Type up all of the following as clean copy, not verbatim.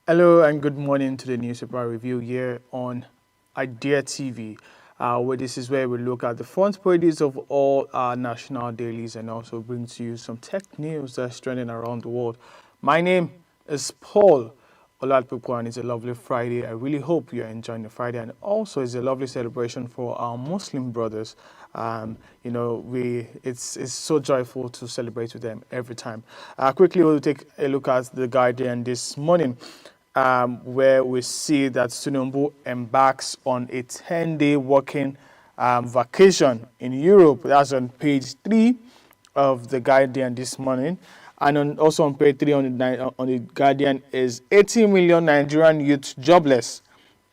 Hello and good morning to the newspaper review here on Idea TV, where this is where we look at the front pages of all our national dailies and also bring to you some tech news that's trending around the world. My name is Paul Oladpukwa, and it's a lovely Friday. I really hope you're enjoying the Friday, and also it's a lovely celebration for our Muslim brothers. It's so joyful to celebrate with them every time. Quickly, we'll take a look at the Guardian this morning. Where we see that Tinubu embarks on a 10-day working vacation in Europe. That's on page 3 of the Guardian this morning. And also on page 3 on the Guardian is 80 million Nigerian youth jobless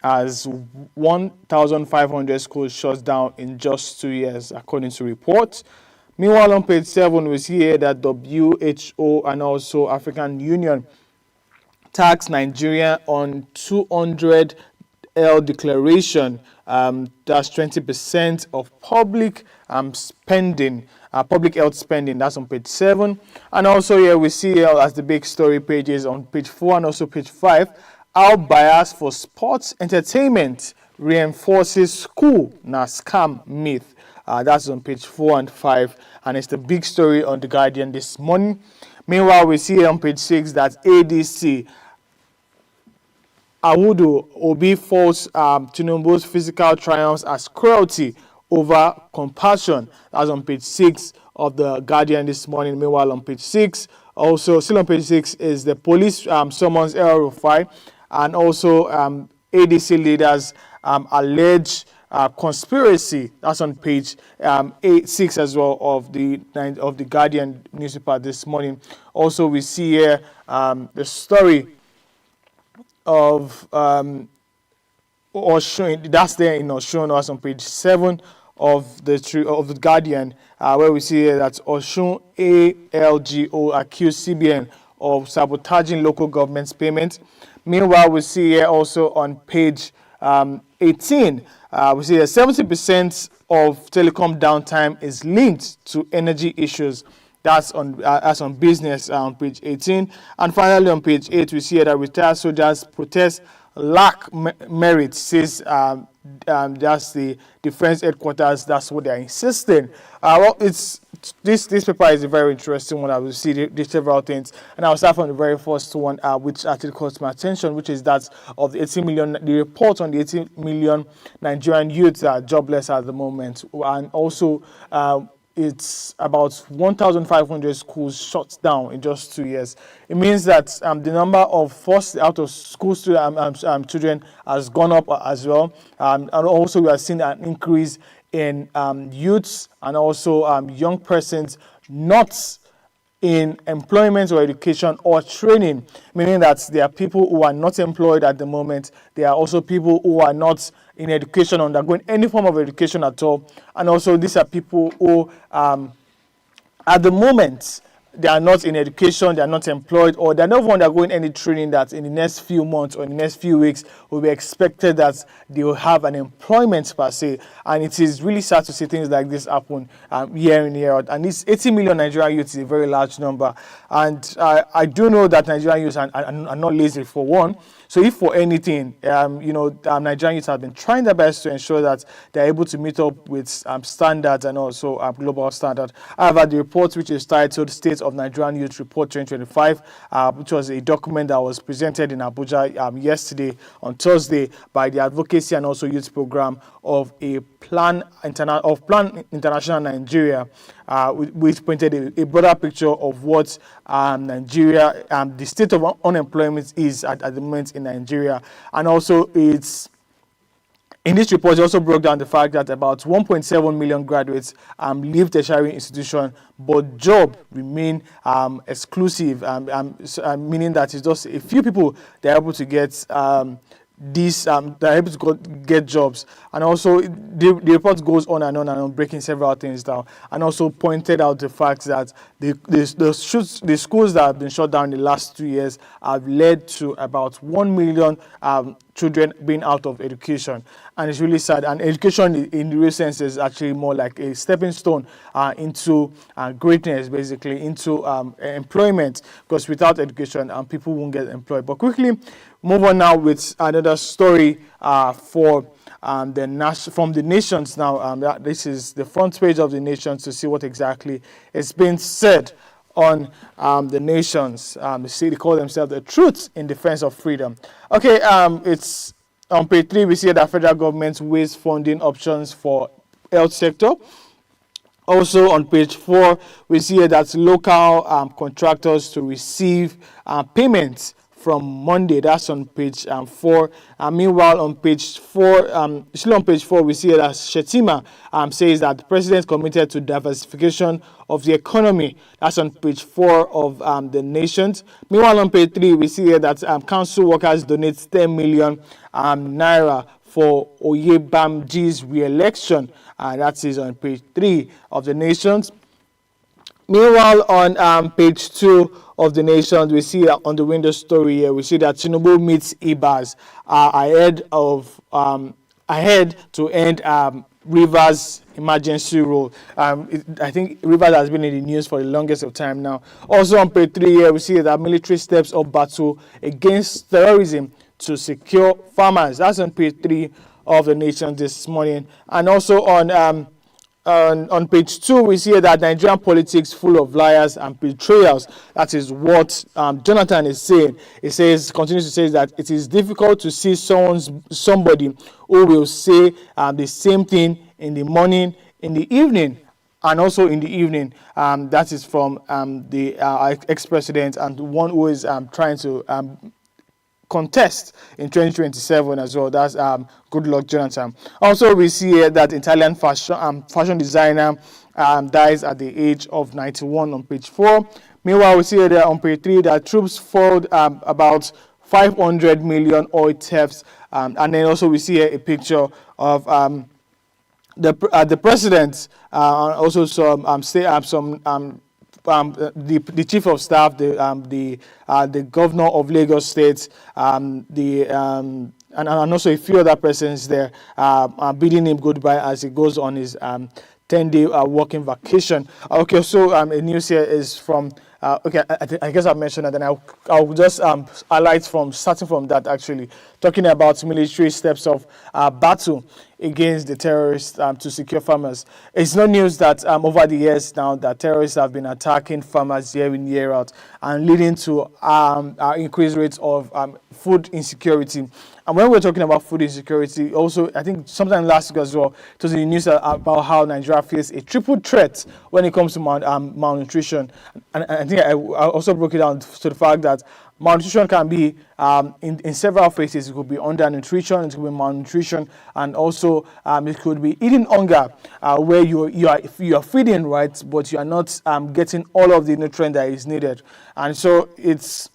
as 1,500 schools shut down in just 2 years, according to reports. Meanwhile, on page 7, we see here that WHO and also African Union tax Nigeria on 200L declaration. That's 20% of public spending, public health spending. That's on page 7. And also here we see here as the big story pages on page 4 and also page 5, how bias for sports entertainment reinforces school na scam myth. That's on page 4 and 5, and it's the big story on the Guardian this morning. Meanwhile, we see on page 6 that ADC Awudu Obi faults Tinubu's physical triumphs as cruelty over compassion. That's on page 6 of the Guardian this morning. Meanwhile, on page 6, also still on page 6 is the police summons El Rufai, and also ADC leaders allege conspiracy. That's on page 6 as well of the Guardian newspaper this morning. Also, we see here the story of Oshun. That's there in Oshun. That's on page 7 of the Guardian, where we see here that Oshun ALGO accused CBN of sabotaging local government's payment. Meanwhile, we see here also on page 18, we see that 70% of telecom downtime is linked to energy issues. That's on business on page 18. And finally, on page 8, we see that retired soldiers protest lack merit, says that's the defense headquarters. That's what they're insisting. This paper is a very interesting one. I will see the several things, and I'll start from the very first one, which actually caught my attention, which is that of the 18 million, the report on the 18 million Nigerian youths that are jobless at the moment, and also it's about 1,500 schools shut down in just 2 years. It means that the number of forced out of school children has gone up as well. And also we are seeing an increase in youths and also young persons not in employment or education or training, meaning that there are people who are not employed at the moment. There are also people who are not in education, undergoing any form of education at all. And also these are people who, at the moment, they are not in education, they are not employed, or they're not undergoing any training that in the next few months or in the next few weeks will be expected that they will have an employment per se. And it is really sad to see things like this happen year in, year out. And this 80 million Nigerian youth is a very large number. And I do know that Nigerian youth are not lazy, for one. So if for anything, Nigerian youth have been trying their best to ensure that they're able to meet up with standards and also global standards. However, the report, which is titled State of Nigerian Youth Report 2025, which was a document that was presented in Abuja yesterday on Thursday by the Advocacy and also Youth Program of Plan International Nigeria, which painted a broader picture of what Nigeria, the state of unemployment is at the moment in Nigeria. And also in this report, it also broke down the fact that about 1.7 million graduates leave tertiary institution, but job remain exclusive, meaning that it's just a few people that are able to get they're able to get jobs. And also the report goes on and on, breaking several things down, and also pointed out the fact that the schools that have been shut down in the last 2 years have led to about 1 million children being out of education. And it's really sad. And education in the real sense is actually more like a stepping stone into greatness, basically, into employment, because without education, people won't get employed. But quickly, move on now with another story from the Nations now. This is the front page of the Nations to see what exactly is being said on the Nations. They call themselves the Truth in Defense of Freedom. Okay, it's on page 3. We see that federal government weighs funding options for health sector. Also on page 4, we see that local contractors to receive payments from Monday. That's on page 4. Meanwhile, on page 4, still on page 4, we see that Shetima says that the president committed to diversification of the economy. That's on page 4 of the Nations. Meanwhile, on page 3, we see that council workers donate 10 million naira for Oyebamji's re-election. That is on page 3 of the Nations. Meanwhile, on page 2 of the Nations, we see that on the window story here, we see that Tinubu meets Ibas ahead to end Rivers emergency rule. I think Rivers has been in the news for the longest of time now. Also on page 3 here, we see that military steps up battle against terrorism to secure farmers. That's on page 3 of the Nation this morning. And also on page 2, we see that Nigerian politics full of liars and betrayals. That is what Jonathan is saying. He continues to say that it is difficult to see somebody who will say the same thing in the morning, in the evening, and also in the evening. That is from the ex-president and one who is trying to contest in 2027 as well. That's good luck, Jonathan. Also, we see here that Italian fashion designer dies at the age of 91 on page 4. Meanwhile, we see here on page 3 that troops foiled about 500 million oil thefts. And then also we see here a picture of the president, also the chief of staff, the governor of Lagos State, and also a few other persons there bidding him goodbye as he goes on his 10-day working vacation. Okay, so a news here is from. I guess I mentioned that, and I'll just highlight starting from that, actually, talking about military steps of battle against the terrorists to secure farmers. It's no news that over the years now that terrorists have been attacking farmers year in, year out, and leading to increased rates of food insecurity. And when we're talking about food insecurity, also, I think sometime last week as well, it was in the news about how Nigeria faces a triple threat when it comes to malnutrition. And I think I also broke it down to the fact that malnutrition can be in several phases. It could be undernutrition, it could be malnutrition, and also it could be eating hunger, where you are feeding, right, but you are not getting all of the nutrient that is needed. And so it's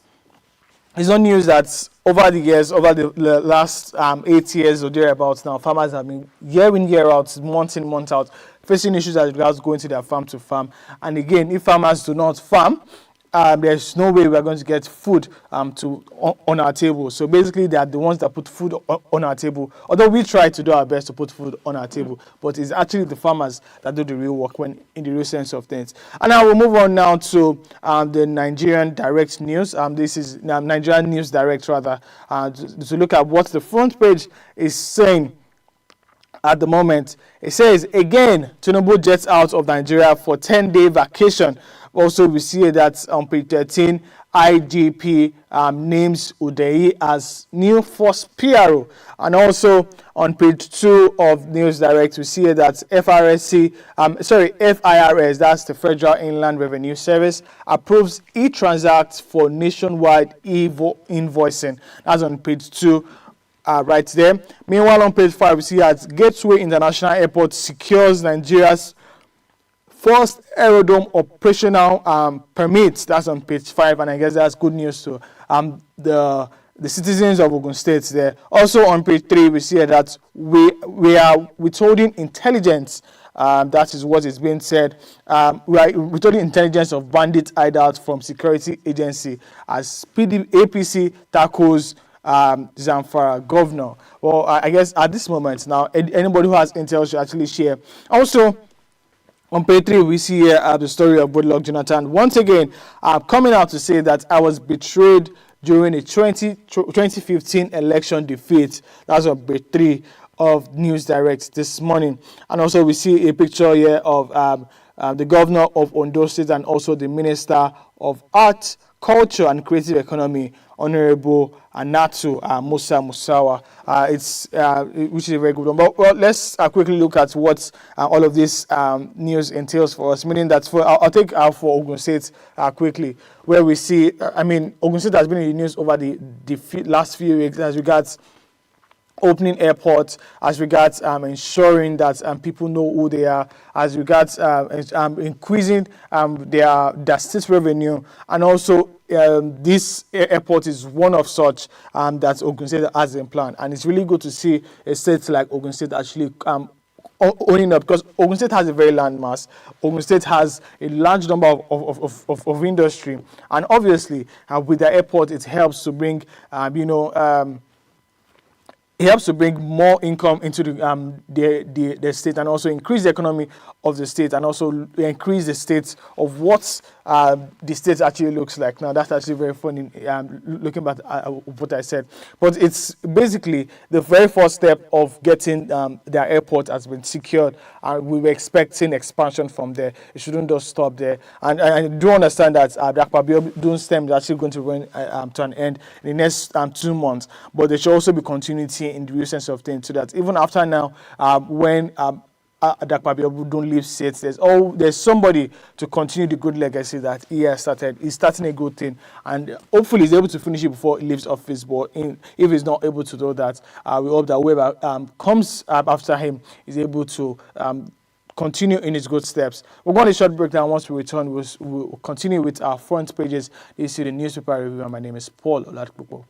it's not news that over the years, over the last 8 years or thereabouts now, farmers have been year in, year out, month in, month out, facing issues as regards going to their farm to farm. And again, if farmers do not farm, there's no way we're going to get food on our table. So basically, they are the ones that put food on our table. Although we try to do our best to put food on our table, but it's actually the farmers that do the real work when in the real sense of things. And now we'll move on now to the Nigerian Direct News. This is Nigerian News Direct rather, to look at what the front page is saying. At the moment, it says again, Tinubu jets out of Nigeria for 10-day vacation. Also, we see that on page 13, IGP names Udeyi as new first PRO. And also on page 2 of News Direct, we see that FIRS, that's the Federal Inland Revenue Service, approves e-Transact for nationwide invoicing. That's on page 2. Right there. Meanwhile, on page 5, we see that Gateway International Airport secures Nigeria's first aerodrome operational permits. That's on page 5, and I guess that's good news to the citizens of Ogun State there. Also on page 3, we see that we are withholding intelligence. That is what is being said. We are withholding intelligence of bandit hideouts from security agency as APC tackles Zamfara governor. Well, I guess at this moment now, anybody who has intel should actually share. Also, on page 3, we see here the story of Goodluck Jonathan once again coming out to say that I was betrayed during a 2015 election defeat. That's on page 3 of News Direct this morning. And also, we see a picture here of the governor of Ondo State and also the Minister of Art, Culture and Creative Economy, Honorable Anatu Musa Musawa. Which is a very good one. But well, let's quickly look at what all of this news entails for us. Meaning that I'll take for Ogun State quickly, where we see, Ogun State has been in the news over the last few weeks as regards opening airports, as regards ensuring that people know who they are, as regards increasing their state revenue, and also this airport is one of such that Ogun State has in plan. And it's really good to see a state like Ogun State actually owning up, because Ogun State has a very land-mass. Ogun State has a large number of industry, and obviously with the airport it helps to bring it helps to bring more income into the state, and also increase the economy of the state, and also increase the state of what the state actually looks like. Now, that's actually very funny looking back at what I said. But it's basically the very first step of getting their airport has been secured, and we were expecting expansion from there. It shouldn't just stop there. And I do understand that the Akpabio stem is actually going to run to an end in the next 2 months, but there should also be continuity in the real sense of things, so that even after now, when Dakpabio don't leave seats, there's somebody to continue the good legacy that he has started. He's starting a good thing, and hopefully he's able to finish it before he leaves office. But if he's not able to do that, we hope that whoever comes after him is able to continue in his good steps. We're going to a short break now. Once we return, we'll continue with our front pages. This is the newspaper review, and my name is Paul Oladikpo.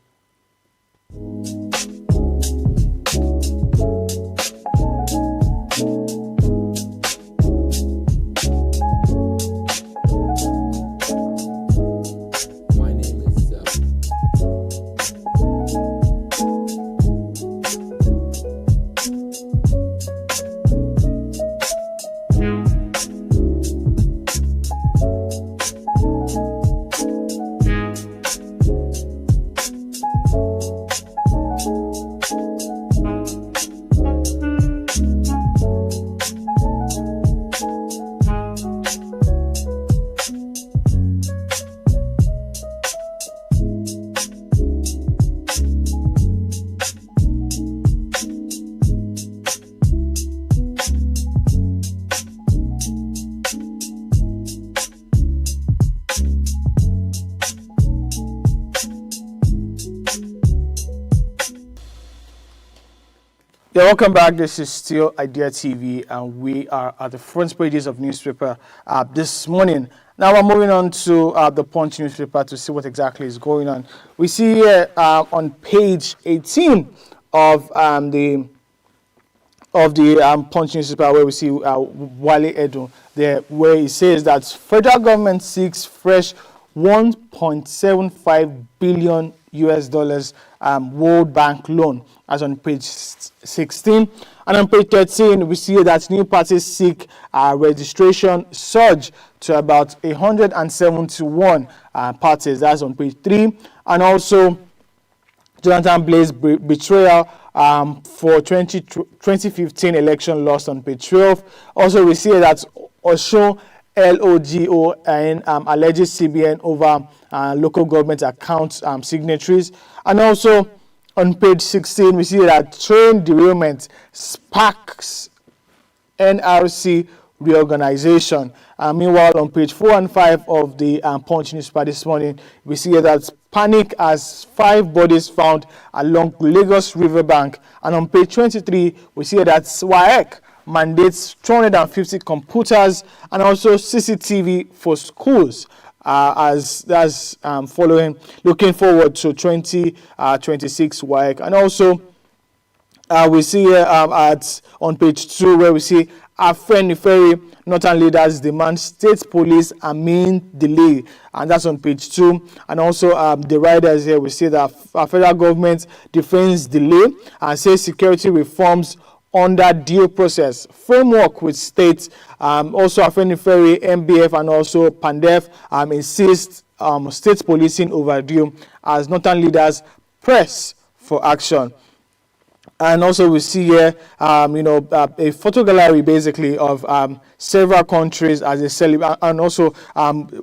Yeah, welcome back. This is still Idea TV, and we are at the front pages of newspaper this morning. Now we're moving on to the Punch newspaper to see what exactly is going on. We see here on page 18 of the Punch newspaper, where we see Wale Edun there, where he says that federal government seeks fresh 1.75 billion US dollars World Bank loan, as on page 16. And on page 13, we see that new parties seek registration surge to about 171 parties. That's on page 3. And also, Jonathan Blaze betrayal for 2015 election lost, on page 12. Also, we see that Osun LOGO and alleges CBN over local government account signatories. And also, on page 16, we see that train derailment sparks NRC reorganization. Meanwhile, on page 4 and 5 of the Punch newspaper this morning, we see that panic as 5 bodies found along Lagos riverbank. And on page 23, we see that WAEC mandates 250 computers and also CCTV for schools. As that's following, looking forward to 2026 WAEC. And also, we see here on page 2, where we see Afenifere Northern leaders demand state police amend delay, and that's on page 2. And also the riders here, we see that federal government defends delay and says security reforms under due process framework with states. Also Afenifere, MBF, and also PANDEF insist state policing overdue as northern leaders press for action. And also we see here, a photo gallery basically of several countries as they celebrate, and also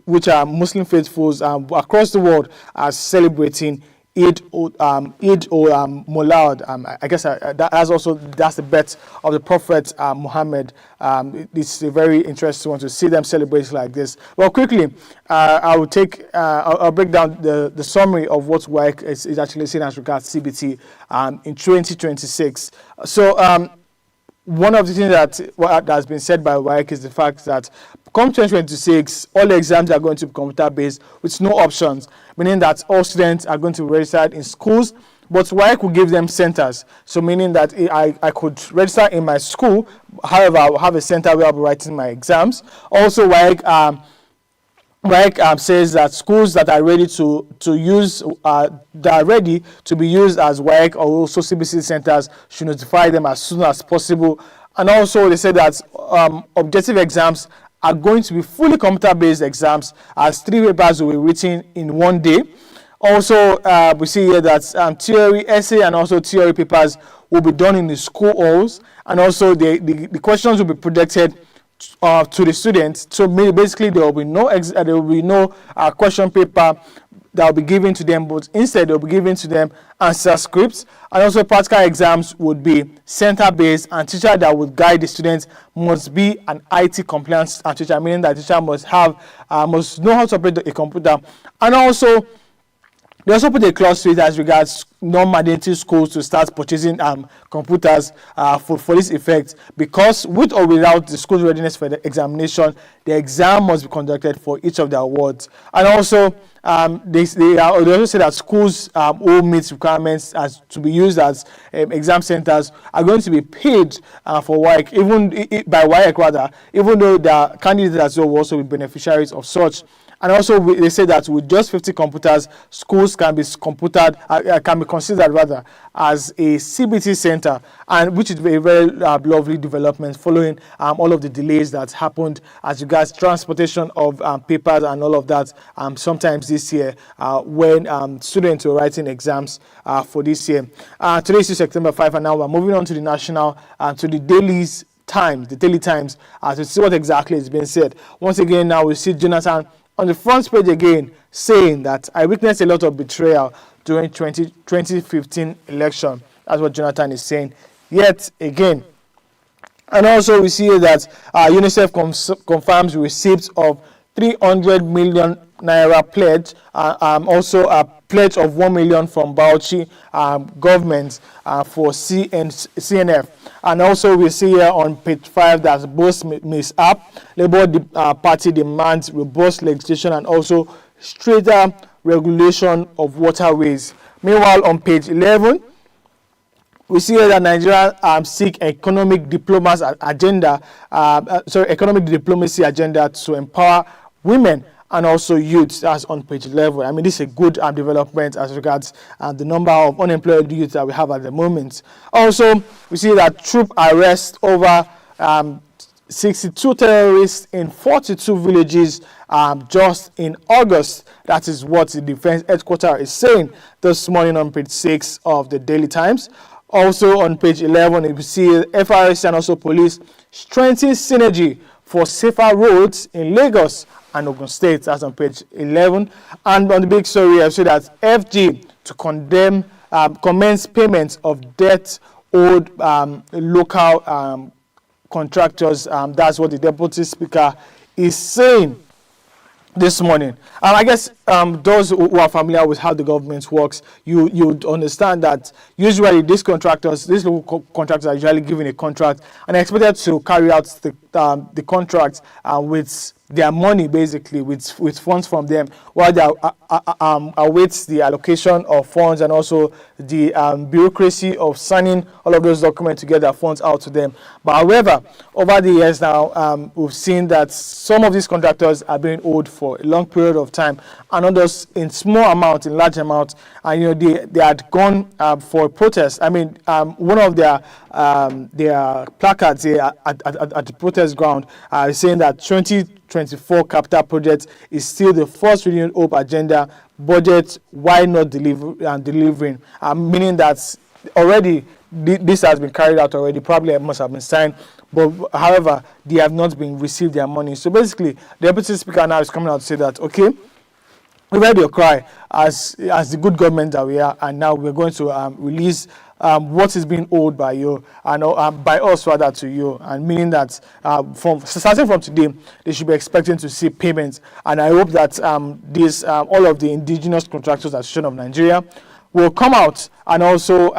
which are Muslim faithfuls across the world are celebrating Eid Molad. I guess that's the birth of the Prophet Muhammad. It's a very interesting one to see them celebrate like this. Well, quickly, I'll break down the summary of what WAEC is actually seen as regards CBT in 2026. So one of the things that has been said by WAEC is the fact that come 2026, all exams are going to be computer-based with no options, meaning that all students are going to be registered in schools, but WAEC will give them centers. So meaning that I could register in my school, however, I will have a center where I'll be writing my exams. Also, WAEC says that schools that are ready to use, that are ready to be used as WAEC or also CBC centers should notify them as soon as possible. And also, they said that objective exams are going to be fully computer-based exams, as 3 papers will be written in one day. Also, we see here that theory, essay, and also theory papers will be done in the school halls, and also the questions will be projected to the students. So basically, there will be no question paper that will be given to them, but instead they'll be given to them answer scripts. And also practical exams would be center-based, and teacher that would guide the students must be an IT compliance teacher, meaning that teacher must know how to operate a computer. And also, they also put a clause to it as regards non-mandatory schools to start purchasing computers for this effect, because with or without the school's readiness for the examination, the exam must be conducted for each of the awards. And also, they also say that schools who meet requirements as to be used as exam centers are going to be paid for WAEC, by WAEC rather, even though the candidates as well will also be beneficiaries of such. And also, they say that with just 50 computers, schools can be considered rather as a CBT center, and which is a very lovely development following all of the delays that happened as regards transportation of papers and all of that. Sometimes this year, when students were writing exams for this year. Today is September 5, and now we're moving on to the national, to the Daily Times, to see what exactly is being said. Once again, now we see Jonathan on the front page again, saying that I witnessed a lot of betrayal during 2015 election. That's what Jonathan is saying yet again. And also we see that UNICEF confirms receipts of $300 million naira pledge, also a pledge of 1 million from Bauchi government for CNF. And also we see here on page 5 that both mishap. Labour Party demands robust legislation and also stricter regulation of waterways. Meanwhile, on page 11, we see here that Nigeria seek economic diplomacy agenda, economic diplomacy agenda to empower women and also youth. That's on page 11. I mean, this is a good development as regards the number of unemployed youth that we have at the moment. Also, we see that troop arrest over 62 terrorists in 42 villages just in August. That is what the Defense Headquarters is saying this morning on page 6 of the Daily Times. Also on page 11, you see FRS and also police strengthen synergy for safer roads in Lagos and Ogun State. That's on page 11. And on the big story, I see that FG to commence payments of debt owed local contractors. That's what the Deputy Speaker is saying this morning. I guess those who are familiar with how the government works, you would understand that usually these local contractors are usually given a contract and are expected to carry out the contract with their money, basically with funds from them, while they awaits the allocation of funds and also the bureaucracy of signing all of those documents to get their funds out to them. But however, over the years now, we've seen that some of these contractors are being owed for a long period of time, and others in small amount, in large amount, and they had gone for a protest. I mean, one of their placards here at the protest ground is saying that 2024 capital project is still the first renewed hope agenda budget. Why not delivering? Meaning that already this has been carried out already. Probably it must have been signed, but however, they have not been received their money. So basically, the Deputy Speaker now is coming out to say that okay, we've heard your cry as the good government that we are, and now we're going to release what is being owed by you and by us rather to you, and meaning that starting from today they should be expecting to see payments. And I hope that all of the Indigenous Contractors Association of Nigeria will come out and also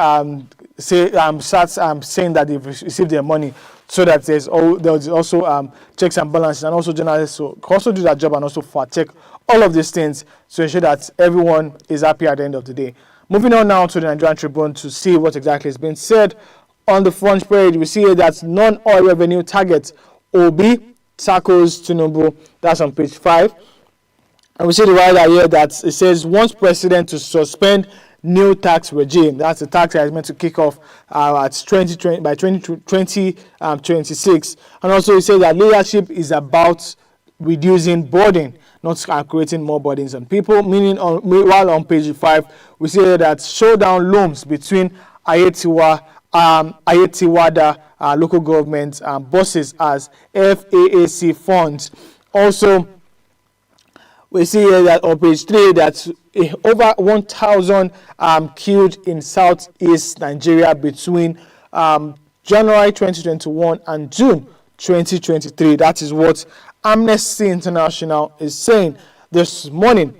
start saying that they've received their money, so that there's also checks and balances, and also journalists will also do that job and also fact check all of these things to ensure that everyone is happy at the end of the day. Moving on now to the Nigerian Tribune to see what exactly has been said. On the front page, we see that non-oil revenue target Obi tackles Tinubu. That's on page 5. And we see the rider here that it says wants president to suspend new tax regime. That's the tax that is meant to kick off by 2026. And also it says that leadership is about reducing burden, not creating more burdens on people. While on page 5, we see that showdown looms between Ayetiwada local government bosses as FAAC funds. Also, we see here that on page 3 that over 1,000 killed in southeast Nigeria between January 2021 and June 2023. That is what Amnesty International is saying this morning.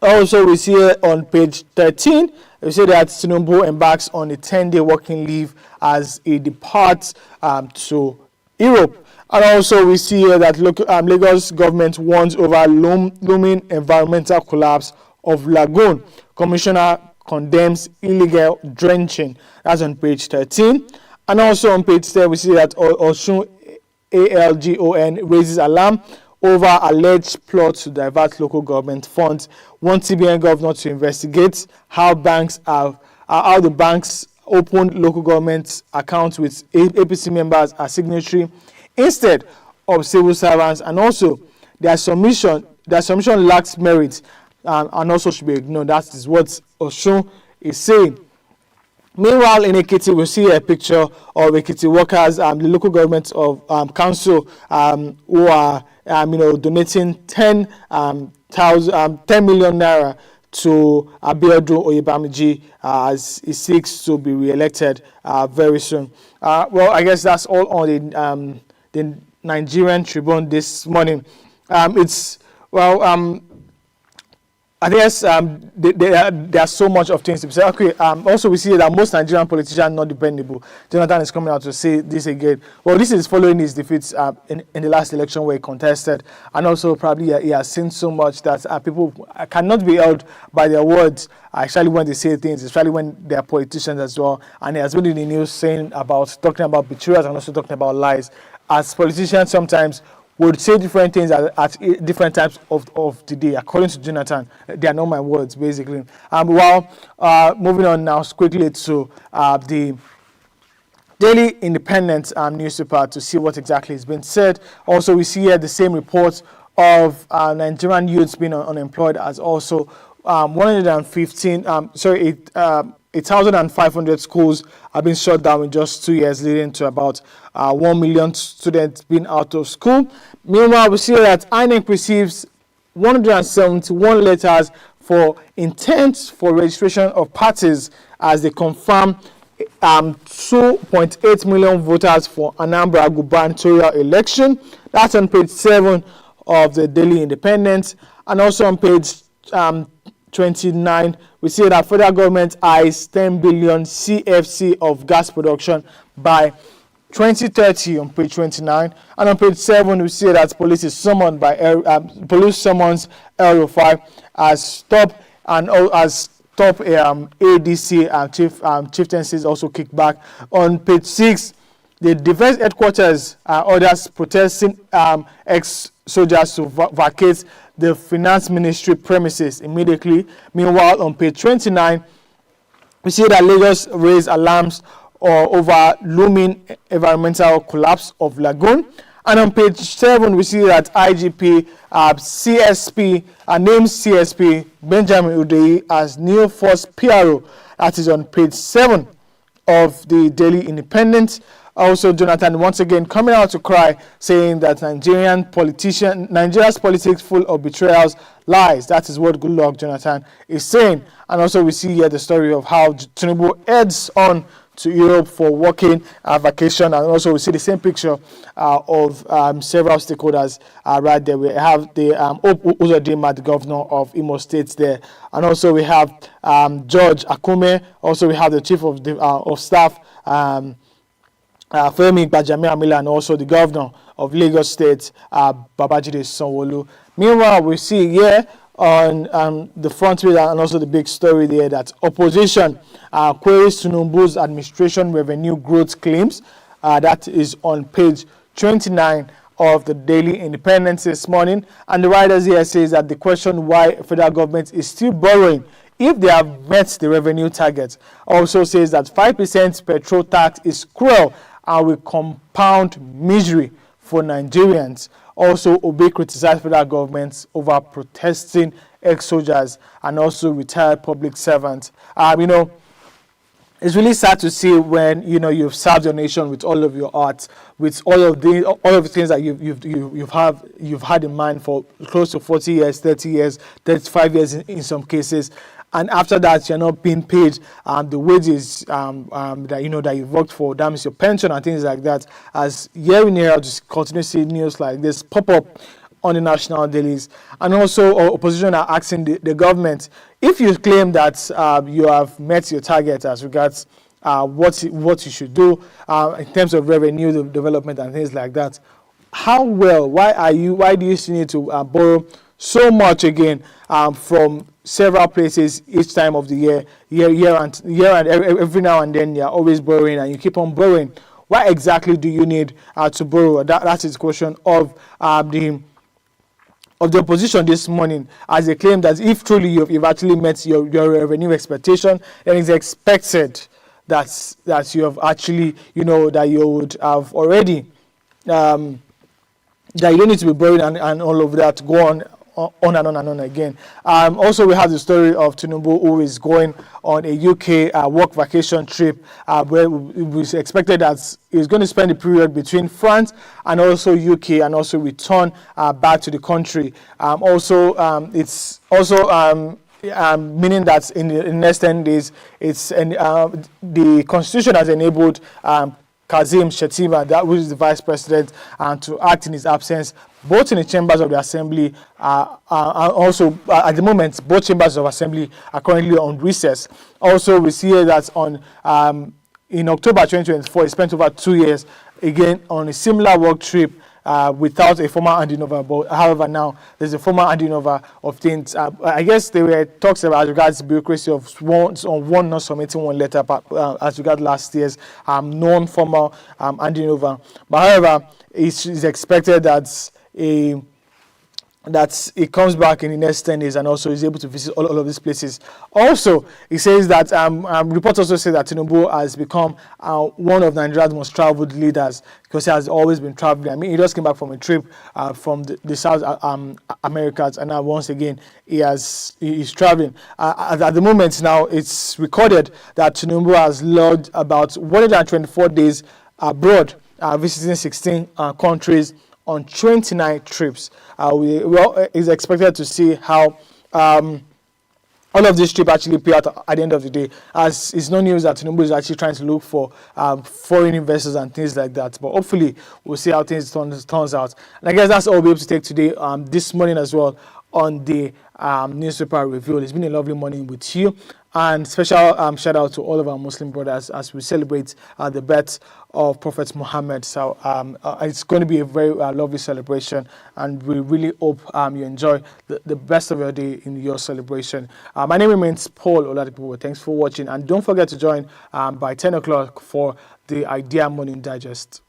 Also, we see here on page 13, we see that Tinubu embarks on a 10-day working leave as he departs to Europe. And also, we see here that Lagos government warns over looming environmental collapse of lagoon. Commissioner condemns illegal drenching. That's on page 13. And also on page 10, we see that Osun ALGON raises alarm over alleged plot to divert local government funds. One CBN governor to investigate how the banks opened local government accounts with APC members as signatory instead of civil servants, and also their submission lacks merit and also should be ignored. That is what Osun is saying. Meanwhile, in Ekiti, we see a picture of Ekiti workers, the local government of council, who are donating 10 million naira to Abiodun Oyebamiji as he seeks to be re-elected very soon. Well, I guess that's all on the Nigerian Tribune this morning. It's Well, I guess there are so much of things to say. Okay, also we see that most Nigerian politicians are not dependable. Jonathan is coming out to say this again. Well, this is following his defeats in the last election where he contested, and also probably he has seen so much that people cannot be held by their words, actually when they say things, especially when they are politicians as well. And he has been in the news talking about betrayals and also talking about lies. As politicians sometimes would say different things at different times of the day. According to Jonathan, they are not my words, basically. Moving on now quickly to the Daily Independent newspaper to see what exactly has been said. Also, we see here the same report of Nigerian youths being unemployed as also 8,500 schools have been shut down in just 2 years, leading to about 1 million students being out of school. Meanwhile, we see that INEC receives 171 letters for intent for registration of parties as they confirm 2.8 million voters for Anambra gubernatorial election. That's on page 7 of the Daily Independent. And also on page 29, we see that federal government eyes 10 billion CFC of gas production by 2030 on page 29. And on page 7, we see that police is summoned police summons El Rufai as top ADC and chieftaincies also kicked back. On page 6, the defense headquarters orders protesting ex-soldiers to vacate the finance ministry premises immediately. Meanwhile, on page 29, we see that Lagos raised alarms over looming environmental collapse of Lagoon. And on page 7, we see that IGP names CSP Benjamin Udeyi as new first PRO. That is on page 7 of the Daily Independent. Also, Jonathan once again coming out to cry, saying that Nigeria's politics full of betrayals, lies. That is what Goodluck Jonathan is saying. And also we see here the story of how Tinubu heads on to Europe for working vacation, and also we see the same picture of several stakeholders right there. We have the Uzodinma, the governor of Imo State there, and also we have George Akume. Also we have the chief of staff Femi Gbajami-Amila, and also the governor of Lagos State, Babajide Sanwo-Olu. Meanwhile, we see here on the front page and also the big story there that opposition queries Tinubu's administration revenue growth claims. That is on page 29 of the Daily Independent this morning. And the writers here says that the question why federal government is still borrowing if they have met the revenue target. Also says that 5% petrol tax is cruel and will compound misery for Nigerians. Also, Obi criticized federal governments over protesting ex-soldiers and also retired public servants. It's really sad to see when you've served your nation with all of your heart, with all of the things that you've had in mind for close to 40 years, 30 years, 35 years in some cases. And after that, you're not being paid the wages that you've worked for. That means your pension and things like that. As year in year out, just continue to see news like this pop up on the national dailies. And also, opposition are asking the government, if you claim that you have met your target as regards what you should do in terms of revenue development and things like that, how well? Why do you still need to borrow so much again from several places each time of the year and every now and then you're always borrowing and you keep on borrowing? Why exactly do you need to borrow? That is the question of the opposition this morning, as they claim that if truly you've actually met your revenue expectation, then it's expected that you have actually that you would have already that you don't need to be borrowing and all of that go on and on again. Also, we have the story of Tinubu, who is going on a UK work vacation trip, where it was expected that he's going to spend the period between France and also UK, and also return back to the country. It's also meaning that in the next 10 days, the Constitution has enabled Kazim Shettima, that who is the vice president, and to act in his absence, both in the chambers of the assembly, and also at the moment, both chambers of assembly are currently on recess. Also, we see here that on in October 2024, he spent over 2 years again on a similar work trip without a formal handing over. But however, now there's a formal handing over of things. I guess there were talks about as regards bureaucracy of one not submitting one letter, but as regards last year's non-formal handing over. But however, it's expected that it comes back in the next 10 days and also is able to visit all of these places. Also, it says that reports also say that Tinubu has become one of Nigeria's most traveled leaders because he has always been traveling. I mean, he just came back from a trip from the South Americas, and now once again he's traveling. At the moment now, it's recorded that Tinubu has logged about 124 days abroad, visiting 16 countries on 29 trips. We is expected to see how all of this trip actually pay out at the end of the day, as it's no news that Tinubu is actually trying to look for foreign investors and things like that. But hopefully, we'll see how things turns out. And I guess that's all we'll be able to take today, this morning as well, on the newspaper review. It's been a lovely morning with you. And special shout out to all of our Muslim brothers as we celebrate the birth of Prophet Muhammad. So it's going to be a very lovely celebration, and we really hope you enjoy the best of your day in your celebration. My name remains Paul Oladipo. Thanks for watching, and don't forget to join by 10 o'clock for the Idea Morning Digest.